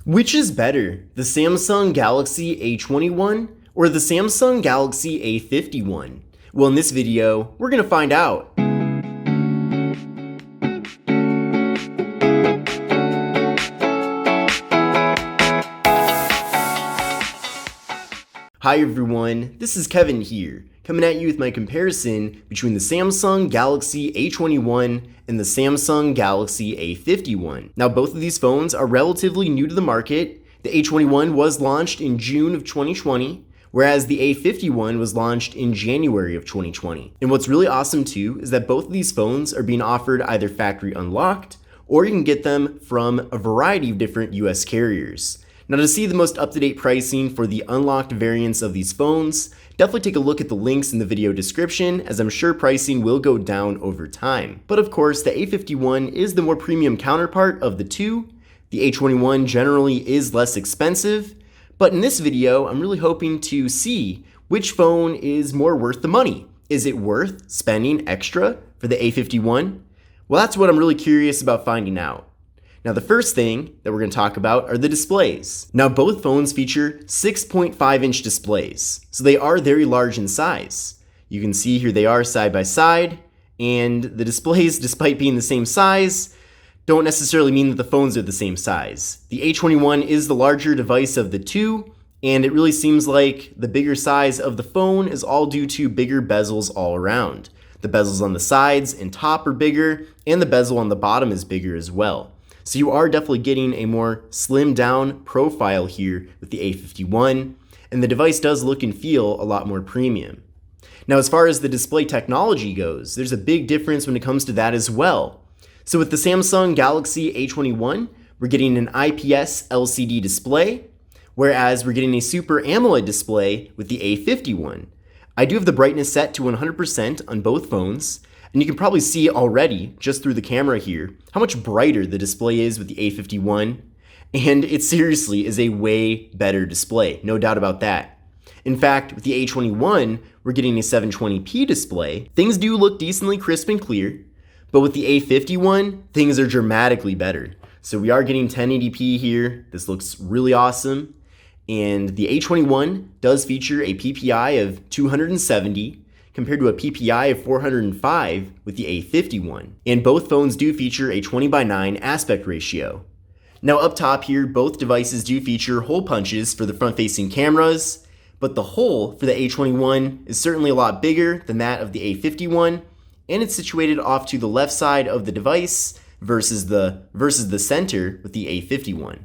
Which is better, the Samsung Galaxy A21 or the Samsung Galaxy A51? Well, in this video, we're gonna find out. Hi everyone, this is Kevin here, coming at you with my comparison between the Samsung Galaxy A21 and the Samsung Galaxy A51. Now, both of these phones are relatively new to the market. The A21 was launched in June of 2020, whereas the A51 was launched in January of 2020. And what's really awesome too is that both of these phones are being offered either factory unlocked, or you can get them from a variety of different US carriers. Now, to see the most up-to-date pricing for the unlocked variants of these phones, definitely take a look at the links in the video description, as I'm sure pricing will go down over time. But of course, the A51 is the more premium counterpart of the two. The A21 generally is less expensive, but in this video, I'm really hoping to see which phone is more worth the money. Is it worth spending extra for the A51? Well, that's what I'm really curious about finding out. Now, the first thing that we're going to talk about are the displays. Now, both phones feature 6.5-inch displays, so they are very large in size. You can see here they are side by side, and the displays, despite being the same size, don't necessarily mean that the phones are the same size. The A21 is the larger device of the two, and it really seems like the bigger size of the phone is all due to bigger bezels all around. The bezels on the sides and top are bigger, and the bezel on the bottom is bigger as well. So you are definitely getting a more slimmed down profile here with the A51, and the device does look and feel a lot more premium. Now, as far as the display technology goes, there's a big difference when it comes to that as well. So with the Samsung Galaxy A21, we're getting an IPS LCD display, whereas we're getting a Super AMOLED display with the A51. I do have the brightness set to 100% on both phones, and you can probably see already, just through the camera here, how much brighter the display is with the A51, and it seriously is a way better display, no doubt about that. In fact, with the A21, we're getting a 720p display. Things do look decently crisp and clear, but with the A51, things are dramatically better. So we are getting 1080p here. This looks really awesome. And the A21 does feature a PPI of 270, compared to a PPI of 405 with the A51. And both phones do feature a 20:9 aspect ratio. Now, up top here, both devices do feature hole punches for the front-facing cameras, but the hole for the A21 is certainly a lot bigger than that of the A51, and it's situated off to the left side of the device versus the center with the A51.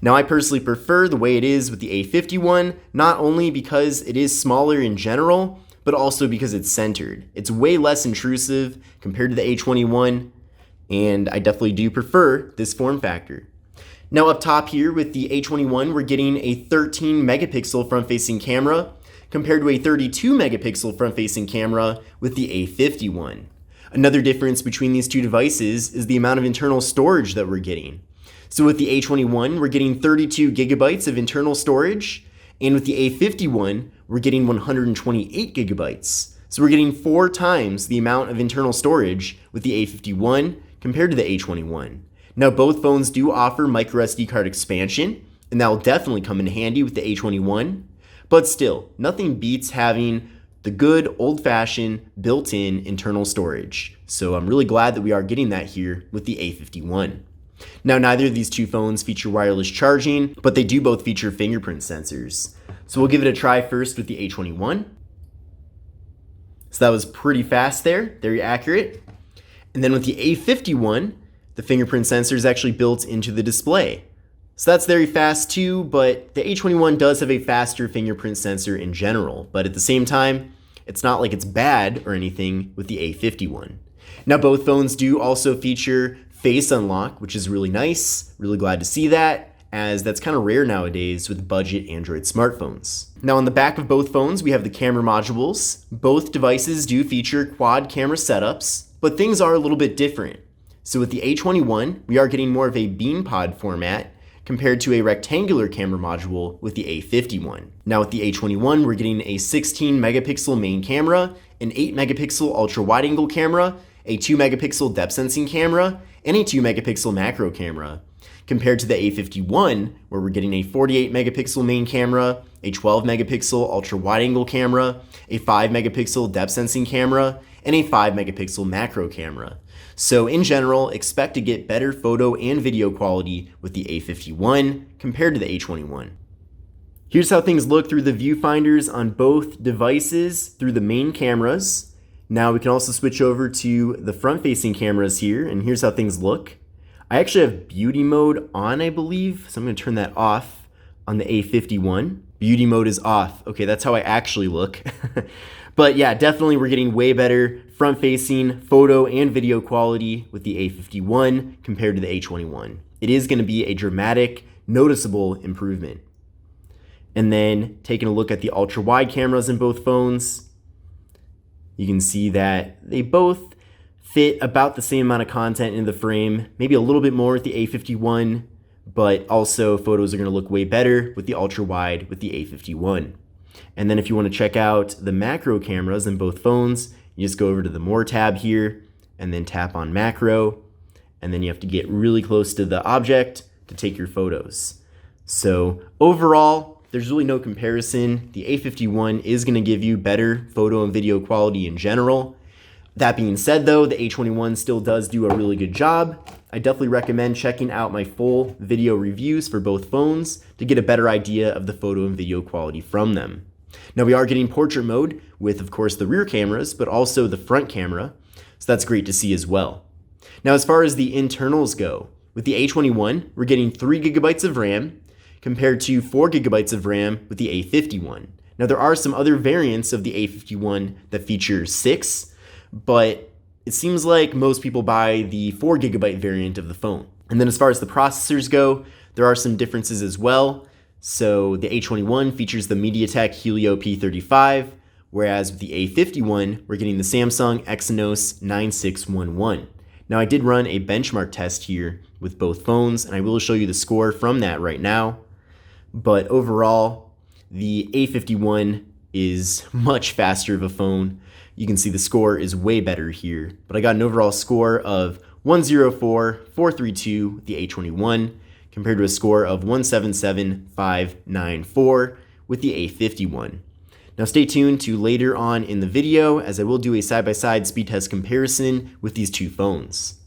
Now, I personally prefer the way it is with the A51, not only because it is smaller in general, but also because it's centered. It's way less intrusive compared to the A21, and I definitely do prefer this form factor. Now, up top here with the A21, we're getting a 13 megapixel front-facing camera compared to a 32 megapixel front-facing camera with the A51. Another difference between these two devices is the amount of internal storage that we're getting. So with the A21, we're getting 32 gigabytes of internal storage, and with the A51, we're getting 128 gigabytes. So we're getting 4 times the amount of internal storage with the A51 compared to the A21. Now, both phones do offer microSD card expansion, and that will definitely come in handy with the A21. But still, nothing beats having the good old-fashioned built-in internal storage. So I'm really glad that we are getting that here with the A51. Now, neither of these two phones feature wireless charging, but they do both feature fingerprint sensors. So we'll give it a try first with the A21. So that was pretty fast there, very accurate. And then with the A51, the fingerprint sensor is actually built into the display. So that's very fast too, but the A21 does have a faster fingerprint sensor in general. But at the same time, it's not like it's bad or anything with the A51. Now, both phones do also feature Face Unlock, which is really nice. Really glad to see that, as that's kind of rare nowadays with budget Android smartphones. Now, on the back of both phones, we have the camera modules. Both devices do feature quad camera setups, but things are a little bit different. So with the A21, we are getting more of a beam pod format compared to a rectangular camera module with the A51. Now with the A21, we're getting a 16 megapixel main camera, an 8 megapixel ultra wide angle camera, a 2 megapixel depth sensing camera, and a 2 megapixel macro camera. compared to the A51, where we're getting a 48 megapixel main camera, a 12 megapixel ultra wide angle camera, a 5 megapixel depth sensing camera, and a 5 megapixel macro camera. So in general, expect to get better photo and video quality with the A51 compared to the A21. Here's how things look through the viewfinders on both devices through the main cameras. Now we can also switch over to the front-facing cameras here, and here's how things look. I actually have beauty mode on, I believe, so I'm going to turn that off on the A51. Beauty mode is off. Okay, that's how I actually look. But yeah, definitely we're getting way better front-facing photo and video quality with the A51 compared to the A21. It is going to be a dramatic, noticeable improvement. And then taking a look at the ultra-wide cameras in both phones, you can see that they both fit about the same amount of content in the frame, maybe a little bit more with the A51, but also photos are going to look way better with the ultra-wide with the A51. And then if you want to check out the macro cameras in both phones, you just go over to the More tab here and then tap on macro, and then you have to get really close to the object to take your photos. So overall, there's really no comparison. The A51 is going to give you better photo and video quality in general. That being said though, the A21 still does do a really good job. I definitely recommend checking out my full video reviews for both phones to get a better idea of the photo and video quality from them. Now we are getting portrait mode with, of course, the rear cameras, but also the front camera. So that's great to see as well. Now as far as the internals go, with the A21, we're getting 3 gigabytes of RAM, compared to 4 gigabytes of RAM with the A51. Now there are some other variants of the A51 that feature 6, but it seems like most people buy the 4 gigabyte variant of the phone. And then as far as the processors go, there are some differences as well. So the A21 features the MediaTek Helio P35, whereas with the A51, we're getting the Samsung Exynos 9611. Now I did run a benchmark test here with both phones, and I will show you the score from that right now. But overall, the A51 is much faster of a phone. You can see the score is way better here. But I got an overall score of 104,432 with the A21 compared to a score of 177,594 with the A51. Now stay tuned to later on in the video as I will do a side-by-side speed test comparison with these two phones.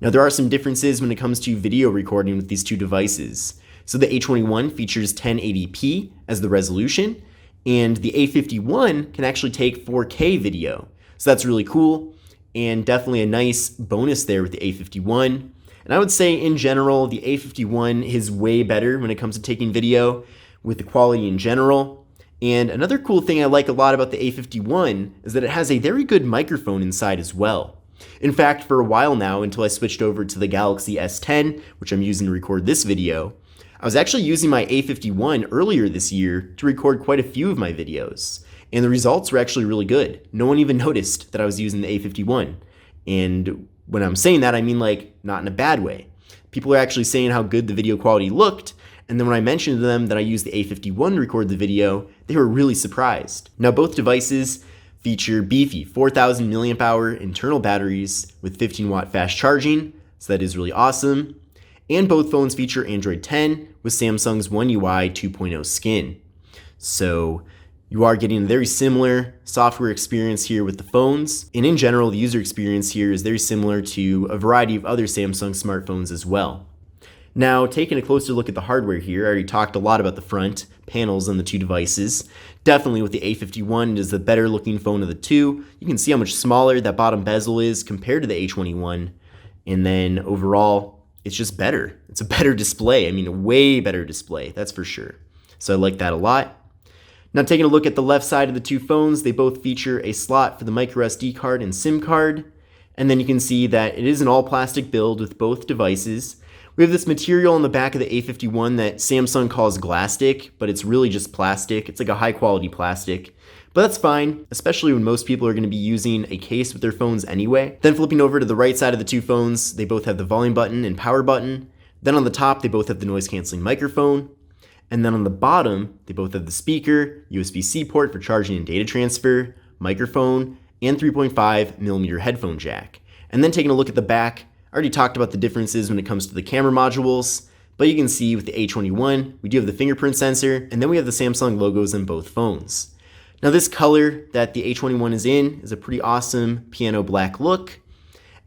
Now there are some differences when it comes to video recording with these two devices. So the A21 features 1080p as the resolution, and the A51 can actually take 4K video. So that's really cool, and definitely a nice bonus there with the A51. And I would say in general, the A51 is way better when it comes to taking video with the quality in general. And another cool thing I like a lot about the A51 is that it has a very good microphone inside as well. In fact, for a while now, until I switched over to the Galaxy S10, which I'm using to record this video, I was actually using my A51 earlier this year to record quite a few of my videos, and the results were actually really good. No one even noticed that I was using the A51. And when I'm saying that, I mean like not in a bad way. People are actually saying how good the video quality looked, and then when I mentioned to them that I used the A51 to record the video, they were really surprised. Now both devices feature beefy 4,000 milliamp hour internal batteries with 15 watt fast charging, so that is really awesome. And both phones feature Android 10 with Samsung's One UI 2.0 skin. So you are getting a very similar software experience here with the phones. And in general, the user experience here is very similar to a variety of other Samsung smartphones as well. Now, taking a closer look at the hardware here, I already talked a lot about the front panels on the two devices. Definitely with the A51, it is the better looking phone of the two. You can see how much smaller that bottom bezel is compared to the A21. And then overall, it's just better. It's a better display. I mean, a way better display, that's for sure. So I like that a lot. Now taking a look at the left side of the two phones, they both feature a slot for the micro SD card and SIM card. And then you can see that it is an all plastic build with both devices. We have this material on the back of the A51 that Samsung calls Glastic, but it's really just plastic. It's like a high quality plastic. But that's fine, especially when most people are going to be using a case with their phones anyway. Then flipping over to the right side of the two phones, they both have the volume button and power button. Then on the top, they both have the noise canceling microphone. And then on the bottom, they both have the speaker, USB-C port for charging and data transfer, microphone, and 3.5mm headphone jack. And then taking a look at the back, I already talked about the differences when it comes to the camera modules. But you can see with the A21, we do have the fingerprint sensor, and then we have the Samsung logos in both phones. Now this color that the A21 is in is a pretty awesome piano black look.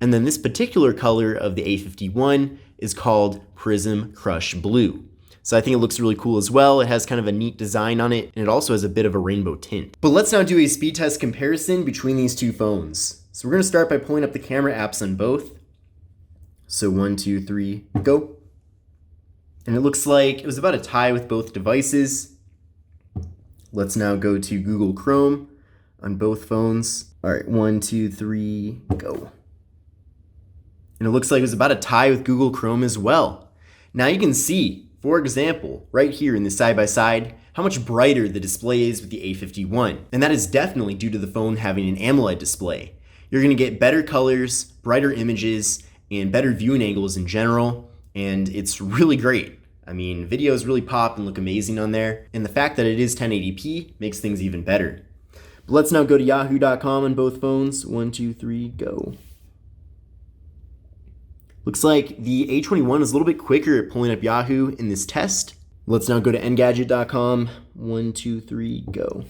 And then this particular color of the A51 is called Prism Crush Blue. So I think it looks really cool as well. It has kind of a neat design on it, and it also has a bit of a rainbow tint. But let's now do a speed test comparison between these two phones. So we're gonna start by pulling up the camera apps on both. So 1, 2, 3, go. And it looks like it was about a tie with both devices. Let's now go to Google Chrome on both phones. All right, 1, 2, 3, go. And it looks like it was about a tie with Google Chrome as well. Now you can see, for example, right here in the side-by-side, how much brighter the display is with the A51. And that is definitely due to the phone having an AMOLED display. You're gonna get better colors, brighter images, and better viewing angles in general, and it's really great. I mean, videos really pop and look amazing on there, and the fact that it is 1080p makes things even better. But let's now go to yahoo.com on both phones. 1, 2, 3, go. Looks like the A21 is a little bit quicker at pulling up Yahoo in this test. Let's now go to Engadget.com. 1, 2, 3, go.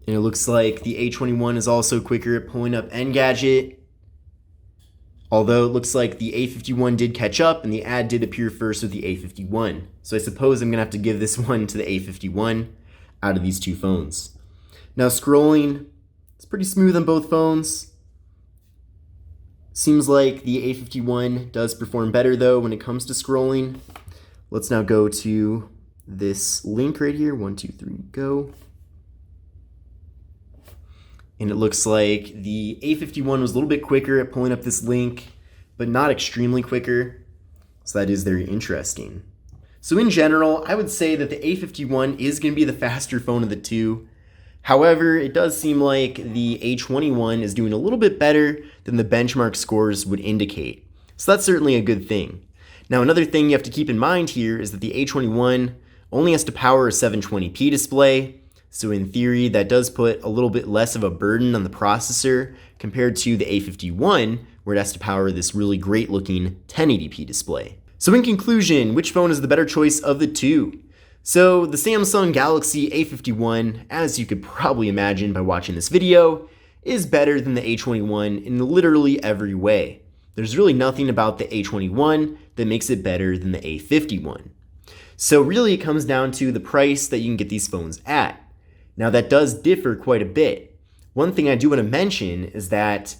And it looks like the A21 is also quicker at pulling up Engadget. Although it looks like the A51 did catch up and the ad did appear first with the A51. So I suppose I'm gonna have to give this one to the A51 out of these two phones. Now scrolling, it's pretty smooth on both phones. Seems like the A51 does perform better though when it comes to scrolling. Let's now go to this link right here. 1, 2, 3, go. And it looks like the A51 was a little bit quicker at pulling up this link, but not extremely quicker. So that is very interesting. So in general, I would say that the A51 is going to be the faster phone of the two. However, it does seem like the A21 is doing a little bit better than the benchmark scores would indicate. So that's certainly a good thing. Now, another thing you have to keep in mind here is that the A21 only has to power a 720p display. So in theory, that does put a little bit less of a burden on the processor compared to the A51, where it has to power this really great looking 1080p display. So in conclusion, which phone is the better choice of the two? So the Samsung Galaxy A51, as you could probably imagine by watching this video, is better than the A21 in literally every way. There's really nothing about the A21 that makes it better than the A51. So really it comes down to the price that you can get these phones at. Now that does differ quite a bit. One thing I do want to mention is that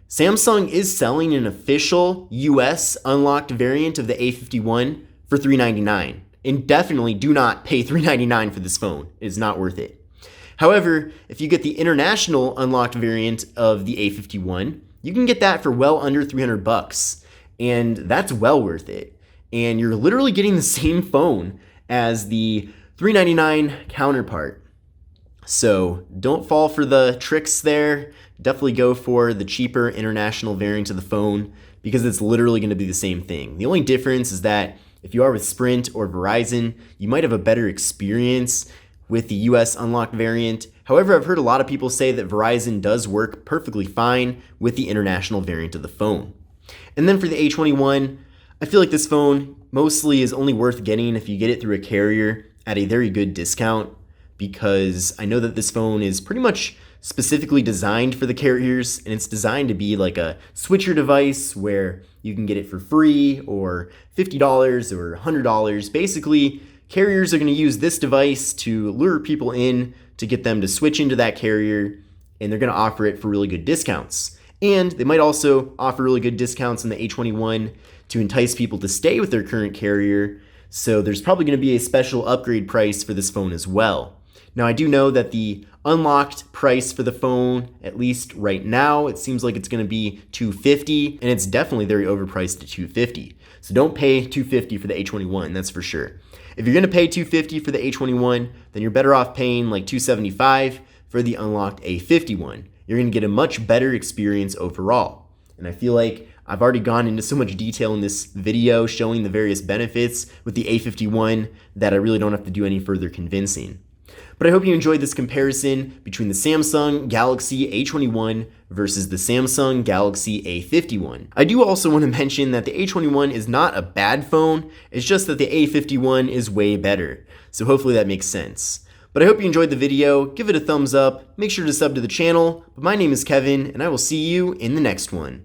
Samsung is selling an official US unlocked variant of the A51 for $399. And definitely do not pay $399 for this phone. It is not worth it. However, if you get the international unlocked variant of the A51, you can get that for well under $300, and that's well worth it. And you're literally getting the same phone as the $399 counterpart. So don't fall for the tricks there. Definitely go for the cheaper international variant of the phone because it's literally going to be the same thing. The only difference is that if you are with Sprint or Verizon, you might have a better experience with the US unlocked variant. However, I've heard a lot of people say that Verizon does work perfectly fine with the international variant of the phone. And then for the A21, I feel like this phone mostly is only worth getting if you get it through a carrier at a very good discount, because I know that this phone is pretty much specifically designed for the carriers, and it's designed to be like a switcher device where you can get it for free or $50 or $100. Basically, carriers are going to use this device to lure people in to get them to switch into that carrier, and they're going to offer it for really good discounts. And they might also offer really good discounts on the A21 to entice people to stay with their current carrier. So there's probably going to be a special upgrade price for this phone as well. Now, I do know that the unlocked price for the phone, at least right now, it seems like it's going to be $250, and it's definitely very overpriced at $250. So don't pay $250 for the A21, that's for sure. If you're going to pay $250 for the A21, then you're better off paying like $275 for the unlocked A51. You're going to get a much better experience overall. And I feel like I've already gone into so much detail in this video showing the various benefits with the A51 that I really don't have to do any further convincing. But I hope you enjoyed this comparison between the Samsung Galaxy A21 versus the Samsung Galaxy A51. I do also want to mention that the A21 is not a bad phone, it's just that the A51 is way better. So hopefully that makes sense. But I hope you enjoyed the video, give it a thumbs up, make sure to sub to the channel. But my name is Kevin, and I will see you in the next one.